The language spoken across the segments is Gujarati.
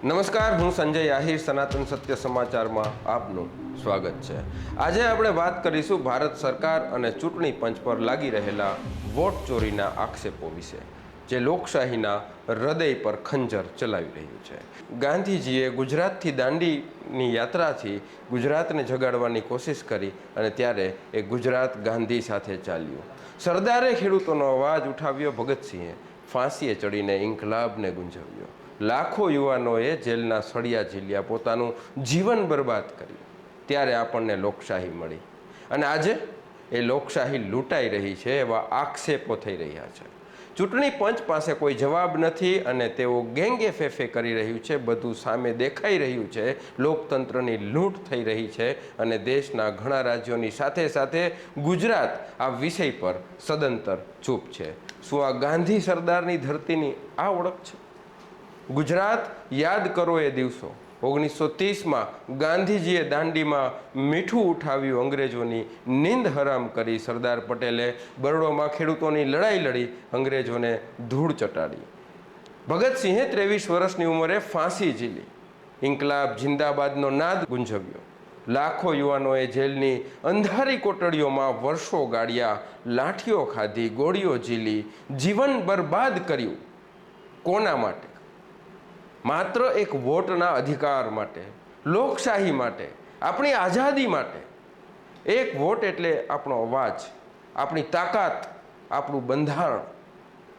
નમસ્કાર, હું સંજય આહિર, સનાતન સત્ય સમાચારમાં આપનું સ્વાગત છે। આજે આપણે વાત કરીશું ભારત સરકાર અને ચૂંટણી પંચ પર લાગી રહેલા વોટ ચોરીના આક્ષેપો વિશે, જે લોકશાહીના હૃદય પર ખંજર ચલાવી રહ્યું છે। ગાંધીજીએ ગુજરાતથી દાંડીની યાત્રાથી ગુજરાતને જગાડવાની કોશિશ કરી અને ત્યારે એ ગુજરાત ગાંધી સાથે ચાલ્યું। સરદારે ખેડૂતોનો અવાજ ઉઠાવ્યો, ભગતસિંહે ફાંસીએ ચડીને ઇન્કલાબને ગુંજવ્યો। લાખો યુવાનોએ જેલના સળિયા ઝીલ્યા, પોતાનું જીવન બરબાદ કર્યું, ત્યારે આપણને લોકશાહી મળી। અને આજે એ લોકશાહી લૂંટાઈ રહી છે એવા આક્ષેપો થઈ રહ્યા છે। ચૂંટણી પંચ પાસે કોઈ જવાબ નથી અને તેઓ ગેંગે ફેફે કરી રહ્યું છે। બધું સામે દેખાઈ રહ્યું છે। લોકતંત્રની લૂંટ થઈ રહી છે અને દેશના ઘણા રાજ્યોની સાથે સાથે ગુજરાત આ વિષય પર સદંતર ચૂપ છે। શું આ ગાંધી સરદારની ધરતીની આ ઓળખ છે? ગુજરાત યાદ કરો એ દિવસો। 1930માં ગાંધીજીએ દાંડીમાં મીઠું ઉઠાવ્યું, અંગ્રેજોની નીંદ હરામ કરી। સરદાર પટેલે બરોડામાં ખેડૂતોની લડાઈ લડી, અંગ્રેજોને ધૂળ ચટાડી। ભગતસિંહે 23 વર્ષની ઉંમરે ફાંસી ઝીલી, ઇન્કલાબ જિંદાબાદનો નાદ ગુંજવ્યો। લાખો યુવાનોએ જેલની અંધારી કોટડીઓમાં વર્ષો ગાળ્યા, લાઠીઓ ખાધી, ગોળીઓ ઝીલી, જીવન બરબાદ કર્યું। કોના માટે? માત્ર એક વોટના અધિકાર માટે, લોકશાહી માટે, આપણી આઝાદી માટે। એક વોટ એટલે આપણો અવાજ, આપણી તાકાત, આપણું બંધારણ।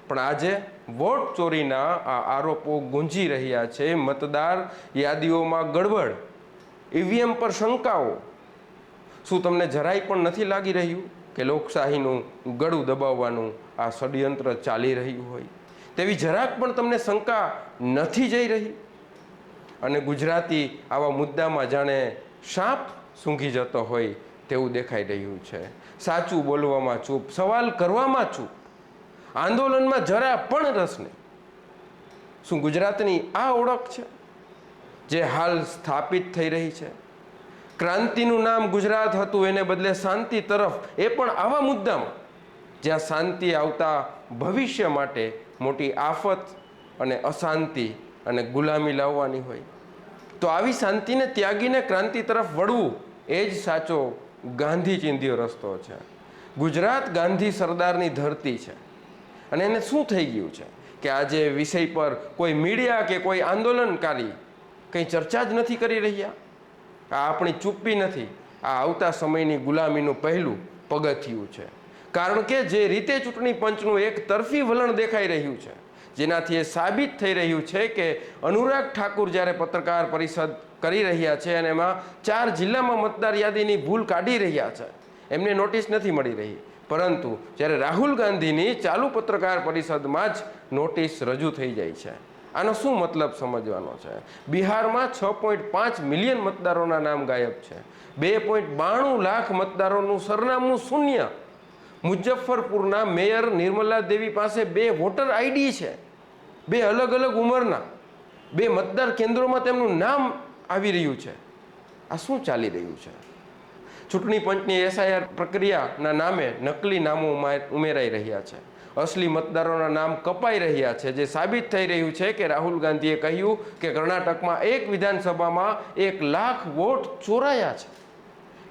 પણ આજે વોટ ચોરીના આ આરોપો ગુંજી રહ્યા છે। મતદાર યાદીઓમાં ગડબડ, ઈવીએમ પર શંકાઓ। શું તમને જરાય પણ નથી લાગી રહ્યું કે લોકશાહીનું ગળું દબાવવાનું આ ષડયંત્ર ચાલી રહ્યું હોય? તેવી જરાક પણ તમને શંકા નથી જઈ રહી? અને ગુજરાતી આવા મુદ્દામાં જાણે સાપ સૂંઘી જતો હોય તેવું દેખાઈ રહ્યું છે। સાચું બોલવામાં ચૂપ, સવાલ કરવામાં ચૂપ, આંદોલનમાં જરા પણ રસ નહીં। શું ગુજરાતની આ ઓળખ છે જે હાલ સ્થાપિત થઈ રહી છે? ક્રાંતિનું નામ ગુજરાત હતું, એને બદલે શાંતિ તરફ, એ પણ આવા મુદ્દામાં જ્યાં શાંતિ આવતા ભવિષ્ય માટે મોટી આફત અને અશાંતિ અને ગુલામી લાવવાની હોય, તો આવી શાંતિને ત્યાગીને ક્રાંતિ તરફ વળવું એ જ સાચો ગાંધી ચિંધ્યો રસ્તો છે। ગુજરાત ગાંધી સરદારની ધરતી છે અને એને શું થઈ ગયું છે કે આજે વિષય પર કોઈ મીડિયા કે કોઈ આંદોલનકારી કંઈ ચર્ચા જ નથી કરી રહ્યા? આ આપણી ચૂપ્પી નથી, આ આવતા સમયની ગુલામીનું પહેલું પગથિયું છે। કારણ કે જે રીતે ચૂંટણી પંચનું એક તરફી વલણ દેખાઈ રહ્યું છે, જેનાથી એ સાબિત થઈ રહ્યું છે કે અનુરાગ ઠાકુર જ્યારે પત્રકાર પરિષદ કરી રહ્યા છે અને એમાં 4 જિલ્લામાં મતદાર યાદીની ભૂલ કાઢી રહ્યા છે, એમને નોટિસ નથી મળી રહી, પરંતુ જ્યારે રાહુલ ગાંધીની ચાલુ પત્રકાર પરિષદમાં જ નોટિસ રજૂ થઈ જાય છે। આનો શું મતલબ સમજવાનો છે? બિહારમાં 6.5 મિલિયન મતદારોના નામ ગાયબ છે, 2.92 લાખ મતદારોનું સરનામું શૂન્ય। મુઝફ્ફરપુરના મેયર નિર્મલા દેવી પાસે 2 વોટર આઈડી છે, 2 અલગ અલગ ઉંમરના, 2 મતદાર કેન્દ્રોમાં તેમનું નામ આવી રહ્યું છે। આ શું ચાલી રહ્યું છે? ચૂંટણી પંચની એસઆઈઆર પ્રક્રિયાના નામે નકલી નામો ઉમેરાઈ રહ્યા છે, અસલી મતદારોના નામ કપાઈ રહ્યા છે, જે સાબિત થઈ રહ્યું છે કે રાહુલ ગાંધીએ કહ્યું કે કર્ણાટકમાં એક વિધાનસભામાં 1 લાખ વોટ ચોરાયા છે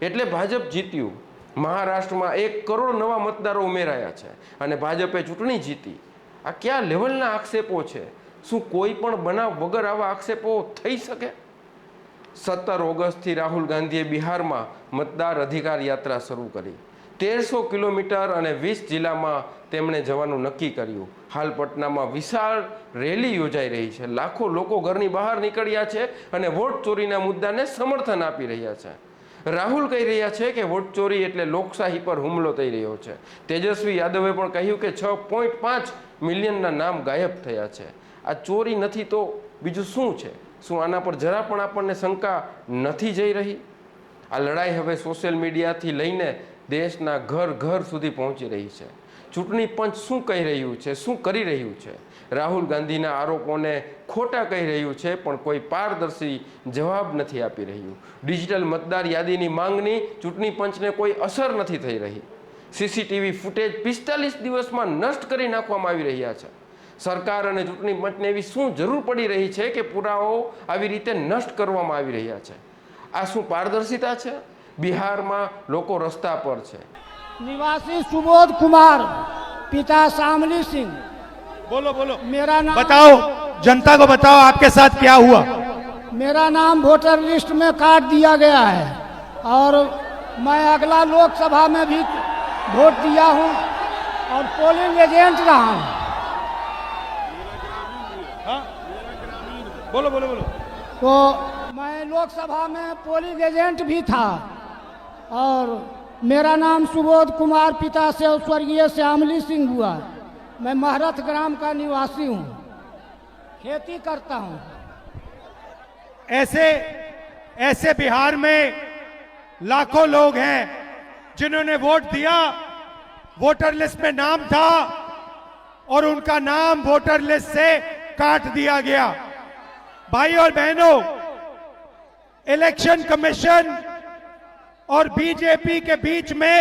એટલે ભાજપ જીત્યું। મહારાષ્ટ્રમાં 1 કરોડ નવા મતદારો ઉમેરાયા છે અને ભાજપે ચૂંટણી જીતી। આ કયા લેવલના આક્ષેપો છે? શું કોઈ પણ બનાવ વગર આવા આક્ષેપો થઈ શકે? 17 ઓગસ્ટથી રાહુલ ગાંધીએ બિહારમાં મતદાર અધિકાર યાત્રા શરૂ કરી। 1300 કિલોમીટર અને 20 જિલ્લામાં તેમણે જવાનું નક્કી કર્યું। હાલ પટનામાં વિશાળ રેલી યોજાઈ રહી છે, લાખો લોકો ઘરની બહાર નીકળ્યા છે અને વોટ ચોરીના મુદ્દાને સમર્થન આપી રહ્યા છે। રાહુલ કહી રહ્યા છે કે વોટ ચોરી એટલે લોકશાહી પર હુમલો થઈ રહ્યો છે। તેજસ્વી યાદવે પણ કહ્યું કે 6.5 મિલિયનના નામ ગાયબ થયા છે। આ ચોરી નથી તો બીજું શું છે? શું આના પર જરા પણ આપણને શંકા નથી જઈ રહી? આ લડાઈ હવે સોશિયલ મીડિયાથી લઈને દેશના ઘર ઘર સુધી પહોંચી રહી છે। ચૂંટણી પંચ શું કહી રહ્યું છે, શું કરી રહ્યું છે? રાહુલ ગાંધીના આરોપોને ખોટા કહી રહ્યું છે, પણ કોઈ પારદર્શી જવાબ નથી આપી રહ્યું। ડિજિટલ મતદાર યાદીની માંગની ચૂંટણી પંચને કોઈ અસર નથી થઈ રહી। સીસીટીવી ફૂટેજ 45 દિવસમાં નષ્ટ કરી નાખવામાં આવી રહ્યા છે। સરકાર અને ચૂંટણી પંચને એવી શું જરૂર પડી રહી છે કે પુરાવાઓ આવી રીતે નષ્ટ કરવામાં આવી રહ્યા છે? આ શું પારદર્શિતા છે? બિહારમાં લોકો રસ્તા પર છે। निवासी सुबोध कुमार, पिता शामली सिंह। बोलो बोलो, मेरा नाम बताओ, जनता को बताओ आपके साथ क्या हुआ। मेरा नाम वोटर लिस्ट में काट दिया गया है और मैं अगला लोकसभा में भी वोट दिया हूं और पोलिंग एजेंट रहा हूं। हाँ? बोलो बोलो बोलो। तो मैं लोकसभा में पोलिंग एजेंट भी था और मेरा नाम सुबोध कुमार, पिता से स्वर्गीय श्यामली सिंह हुआ। मैं महरथ ग्राम का निवासी हूँ, खेती करता हूँ। ऐसे ऐसे बिहार में लाखों लोग हैं जिन्होंने वोट दिया, वोटर लिस्ट में नाम था और उनका नाम वोटर लिस्ट से काट दिया गया। भाई और बहनों, इलेक्शन कमीशन और बीजेपी के बीच में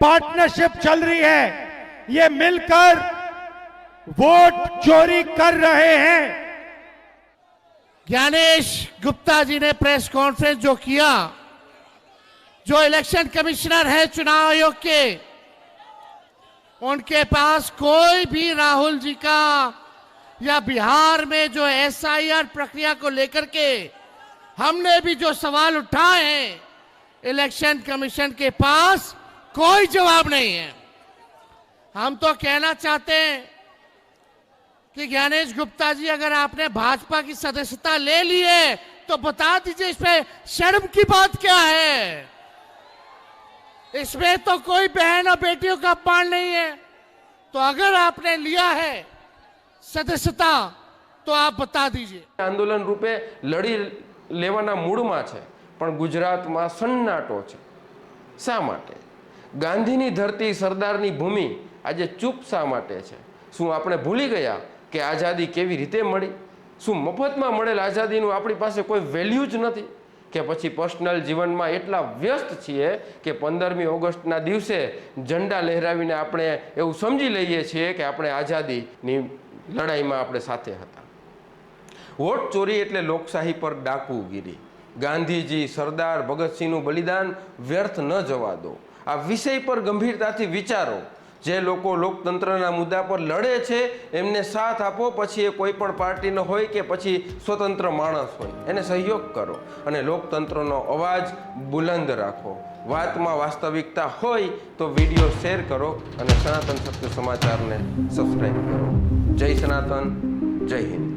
पार्टनरशिप चल रही है। ये मिलकर वोट चोरी कर रहे हैं। ज्ञानेश गुप्ता जी ने प्रेस कॉन्फ्रेंस जो किया, जो इलेक्शन कमिश्नर है चुनाव आयोग के, उनके पास कोई भी राहुल जी का या बिहार में जो एसआईआर प्रक्रिया को लेकर के हमने भी जो सवाल उठाए हैं, इलेक्शन कमीशन के पास कोई जवाब नहीं है। हम तो कहना चाहते हैं कि ज्ञानेश गुप्ता जी, अगर आपने भाजपा की सदस्यता ले ली है तो बता दीजिए इसमें शर्म की बात क्या है। इसमें तो कोई बहन और बेटियों का अपमान नहीं है। तो अगर आपने लिया है सदस्यता तो आप बता दीजिए। આંદોલન રૂપે લડી લેવાના મૂડમાં છે, પણ ગુજરાતમાં સન્નાટો છે। શા માટે? ગાંધીની ધરતી, સરદારની ભૂમિ આજે ચૂપ શા માટે છે? શું આપણે ભૂલી ગયા કે આઝાદી કેવી રીતે મળી? શું મફતમાં મળેલ આઝાદીનું આપણી પાસે કોઈ વેલ્યુ જ નથી? કે પછી પર્સનલ જીવનમાં એટલા વ્યસ્ત છીએ કે 15મી ઓગસ્ટના દિવસે ઝંડા લહેરાવીને આપણે એવું સમજી લઈએ છીએ કે આપણે આઝાદીની લડાઈમાં આપણે સાથે હતા। વોટ ચોરી એટલે લોકશાહી પર ડાકુગીરી। ગાંધીજી, સરદાર ભગતસિંહનું બલિદાન વ્યર્થ ન જવા દો। આ વિષય પર ગંભીરતાથી વિચારો। જે લોકો લોકતંત્રના મુદ્દા પર લડે છે એમને સાથ આપો, પછી એ કોઈ પણ પાર્ટીનો હોય કે પછી સ્વતંત્ર માણસ હોય, એને સહયોગ કરો અને લોકતંત્રનો અવાજ બુલંદ રાખો। વાતમાં વાસ્તવિકતા હોય તો વિડીયો શેર કરો અને સનાતન સત્ય સમાચારને સબસ્ક્રાઈબ કરો। જય સનાતન, જય હિન્દ।